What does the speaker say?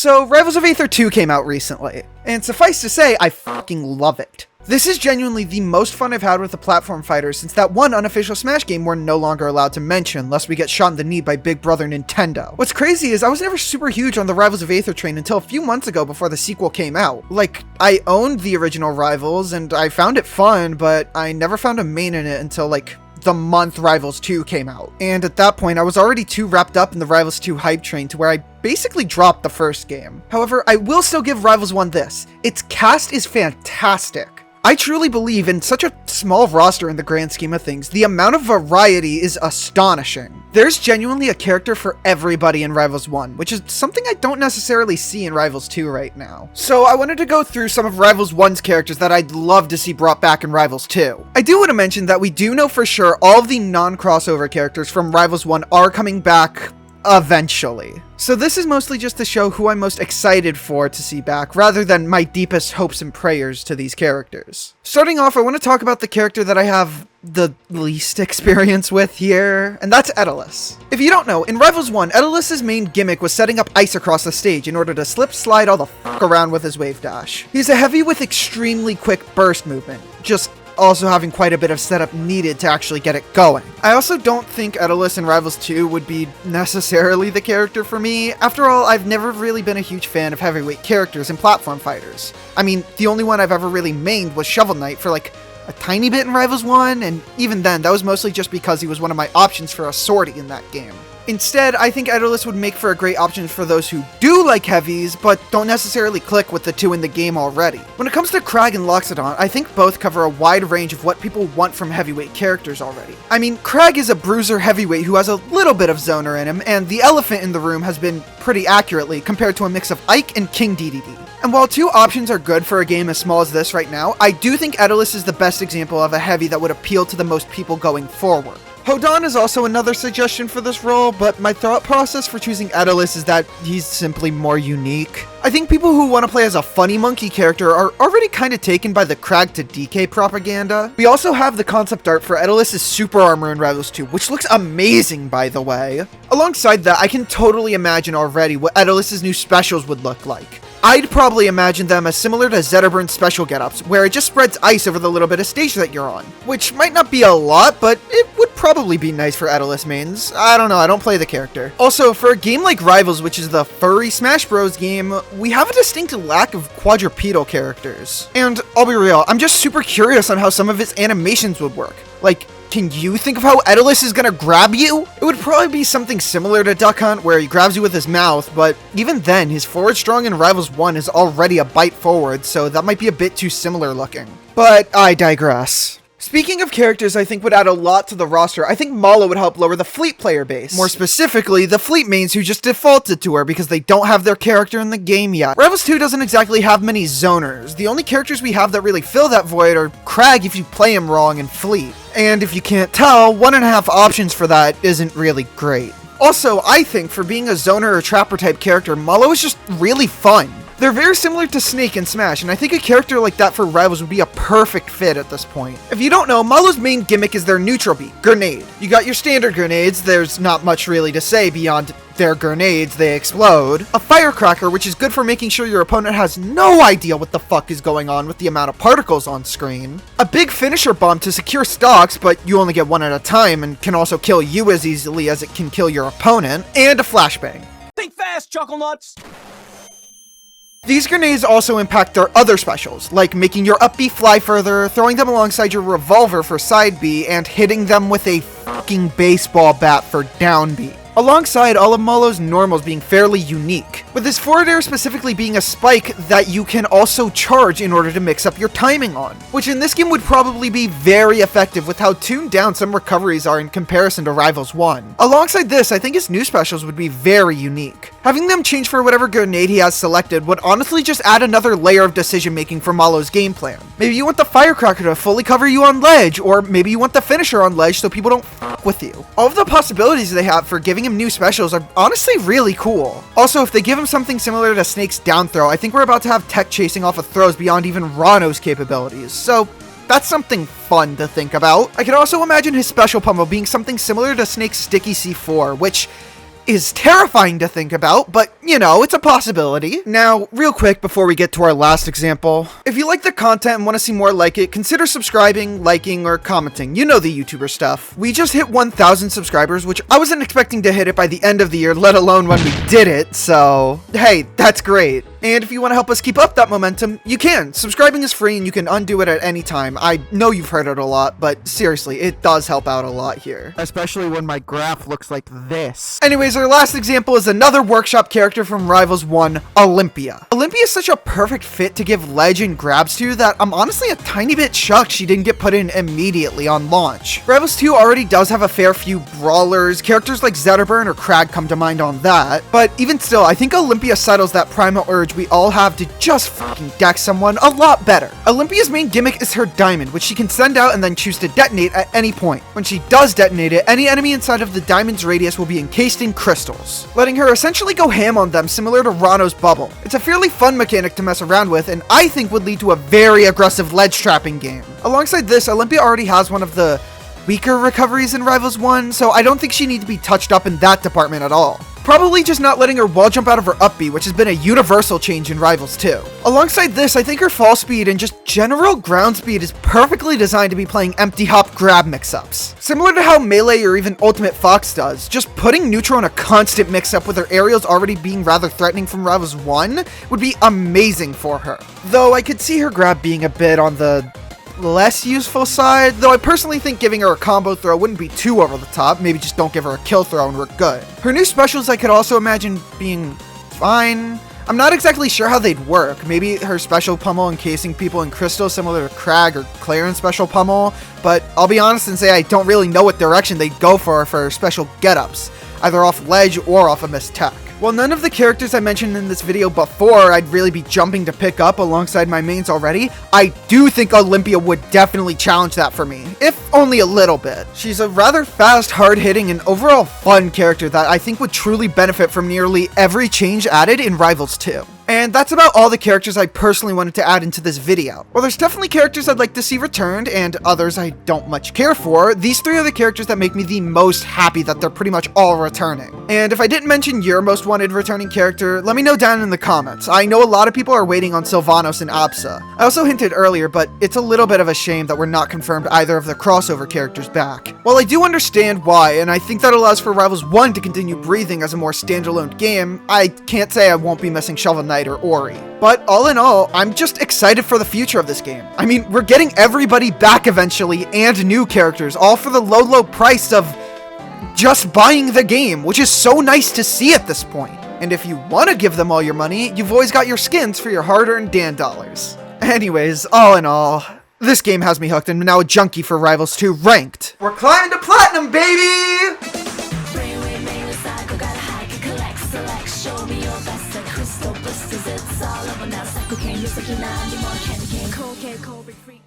So, Rivals of Aether 2 came out recently, and suffice to say, I fucking love it. This is genuinely the most fun I've had with a platform fighter since that one unofficial Smash game we're no longer allowed to mention lest we get shot in the knee by Big Brother Nintendo. What's crazy is I was never super huge on the Rivals of Aether train until a few months ago before the sequel came out. Like, I owned the original Rivals and I found it fun, but I never found a main in it until like the month Rivals 2 came out. And at that point, I was already too wrapped up in the Rivals 2 hype train to where I basically dropped the first game. However, I will still give Rivals 1 this. Its cast is fantastic. I truly believe in such a small roster in the grand scheme of things, the amount of variety is astonishing. There's genuinely a character for everybody in Rivals 1, which is something I don't necessarily see in Rivals 2 right now. So I wanted to go through some of Rivals 1's characters that I'd love to see brought back in Rivals 2. I do want to mention that we do know for sure all of the non-crossover characters from Rivals 1 are coming back eventually. So this is mostly just to show who I'm most excited for to see back, rather than my deepest hopes and prayers to these characters. Starting off, I want to talk about the character that I have the least experience with here, and that's Etalus. If you don't know, in Rivals 1, Etalus's main gimmick was setting up ice across the stage in order to slip slide all the fuck around with his wave dash. He's a heavy with extremely quick burst movement, just also having quite a bit of setup needed to actually get it going. I also don't think Etalus in Rivals 2 would be necessarily the character for me. After all, I've never really been a huge fan of heavyweight characters in platform fighters. I mean, the only one I've ever really mained was Shovel Knight for like a tiny bit in Rivals 1, and even then, that was mostly just because he was one of my options for a sortie in that game. Instead, I think Etalus would make for a great option for those who do like heavies, but don't necessarily click with the two in the game already. When it comes to Crag and Loxodon, I think both cover a wide range of what people want from heavyweight characters already. I mean, Crag is a bruiser heavyweight who has a little bit of zoner in him, and the elephant in the room has been pretty accurately compared to a mix of Ike and King DDD. And while two options are good for a game as small as this right now, I do think Etalus is the best example of a heavy that would appeal to the most people going forward. Hodon is also another suggestion for this role, but my thought process for choosing Etalus is that he's simply more unique. I think people who want to play as a funny monkey character are already kind of taken by the Crag to DK propaganda. We also have the concept art for Etalus's super armor in Rivals 2, which looks amazing by the way. Alongside that, I can totally imagine already what Etalus's new specials would look like. I'd probably imagine them as similar to Zetterburn's special getups, where it just spreads ice over the little bit of stage that you're on. Which might not be a lot, but it would probably be nice for Etalus mains. I don't know, I don't play the character. Also, for a game like Rivals, which is the furry Smash Bros game, we have a distinct lack of quadrupedal characters. And I'll be real, I'm just super curious on how some of his animations would work. Like, can you think of how Etalus is gonna grab you? It would probably be something similar to Duck Hunt where he grabs you with his mouth, but even then, his forward strong in Rivals 1 is already a bite forward, so that might be a bit too similar looking. But I digress. Speaking of characters I think would add a lot to the roster, I think Mollo would help lower the Fleet player base. More specifically, the Fleet mains who just defaulted to her because they don't have their character in the game yet. Rivals 2 doesn't exactly have many zoners. The only characters we have that really fill that void are Crag if you play him wrong and Fleet. And if you can't tell, 1.5 options for that isn't really great. Also, I think for being a zoner or trapper type character, Mollo is just really fun. They're very similar to Snake and Smash, and I think a character like that for Rivals would be a perfect fit at this point. If you don't know, Mollo's main gimmick is their neutral beat, Grenade. You got your standard grenades, there's not much really to say beyond they're grenades, they explode. A Firecracker, which is good for making sure your opponent has no idea what the fuck is going on with the amount of particles on screen. A big finisher bomb to secure stocks, but you only get one at a time and can also kill you as easily as it can kill your opponent. And a Flashbang. Think fast, Chuckle Nuts! These grenades also impact their other specials, like making your up B fly further, throwing them alongside your revolver for side B, and hitting them with a fucking baseball bat for down B. Alongside all of Mollo's normals being fairly unique, with his forward air specifically being a spike that you can also charge in order to mix up your timing on, which in this game would probably be very effective with how tuned down some recoveries are in comparison to Rivals 1. Alongside this, I think his new specials would be very unique. Having them change for whatever grenade he has selected would honestly just add another layer of decision making for Mollo's game plan. Maybe you want the Firecracker to fully cover you on ledge, or maybe you want the finisher on ledge so people don't fuck with you. All of the possibilities they have for giving him new specials are honestly really cool. Also, if they give him something similar to Snake's down throw, I think we're about to have tech chasing off of throws beyond even Rano's capabilities, so that's something fun to think about. I could also imagine his special pummel being something similar to Snake's Sticky C4, which is terrifying to think about, but you know, it's a possibility. Now, real quick before we get to our last example, if you like the content and want to see more like it, consider subscribing, liking, or commenting. You know the YouTuber stuff. We just hit 1,000 subscribers, which I wasn't expecting to hit it by the end of the year, let alone when we did it, so hey, that's great. And if you want to help us keep up that momentum, you can. Subscribing is free and you can undo it at any time. I know you've heard it a lot, but seriously, it does help out a lot here. Especially when my graph looks like this. Anyways, our last example is another workshop character from Rivals 1, Olympia. Olympia is such a perfect fit to give ledge and grabs to that I'm honestly a tiny bit shocked she didn't get put in immediately on launch. Rivals 2 already does have a fair few brawlers, characters like Zetterburn or Crag come to mind on that, but even still, I think Olympia settles that primal urge we all have to just fucking deck someone a lot better. Olympia's main gimmick is her diamond, which she can send out and then choose to detonate at any point. When she does detonate it, any enemy inside of the diamond's radius will be encased in crystals, letting her essentially go ham on them similar to Rano's bubble. It's a fairly fun mechanic to mess around with, and I think would lead to a very aggressive ledge trapping game. Alongside this, Olympia already has one of the weaker recoveries in Rivals 1, so I don't think she needs to be touched up in that department at all. Probably just not letting her wall jump out of her up B, which has been a universal change in Rivals 2. Alongside this, I think her fall speed and just general ground speed is perfectly designed to be playing empty hop grab mix-ups. Similar to how Melee or even Ultimate Fox does, just putting neutral in a constant mix-up with her aerials already being rather threatening from Rivals 1 would be amazing for her. Though I could see her grab being a bit on the less useful side, though I personally think giving her a combo throw wouldn't be too over the top. Maybe just don't give her a kill throw and we're good. Her new specials I could also imagine being fine. I'm not exactly sure how they'd work. Maybe her special pummel encasing people in crystal similar to Crag or Claire in special pummel, but I'll be honest and say I don't really know what direction they'd go for her special get-ups, either off ledge or off a missed tech. While none of the characters I mentioned in this video before I'd really be jumping to pick up alongside my mains already, I do think Olympia would definitely challenge that for me, if only a little bit. She's a rather fast, hard-hitting, and overall fun character that I think would truly benefit from nearly every change added in Rivals 2. And that's about all the characters I personally wanted to add into this video. While there's definitely characters I'd like to see returned, and others I don't much care for, these three are the characters that make me the most happy that they're pretty much all returning. And if I didn't mention your most wanted returning character, let me know down in the comments. I know a lot of people are waiting on Sylvanos and Absa. I also hinted earlier, but it's a little bit of a shame that we're not confirmed either of the crossover characters back. While I do understand why, and I think that allows for Rivals 1 to continue breathing as a more standalone game, I can't say I won't be missing Shovel Knight or Ori. But all in all, I'm just excited for the future of this game. I mean, we're getting everybody back eventually and new characters, all for the low price of just buying the game, which is so nice to see at this point. And if you want to give them all your money, you've always got your skins for your hard-earned Dan dollars. Anyways, all in all, this game has me hooked and I'm now a junkie for Rivals 2 ranked. We're climbing to platinum, baby! Show me your best crystal blisters, it's all over now. Psycho can't use a candy more candy cane. Cold, cold, freak.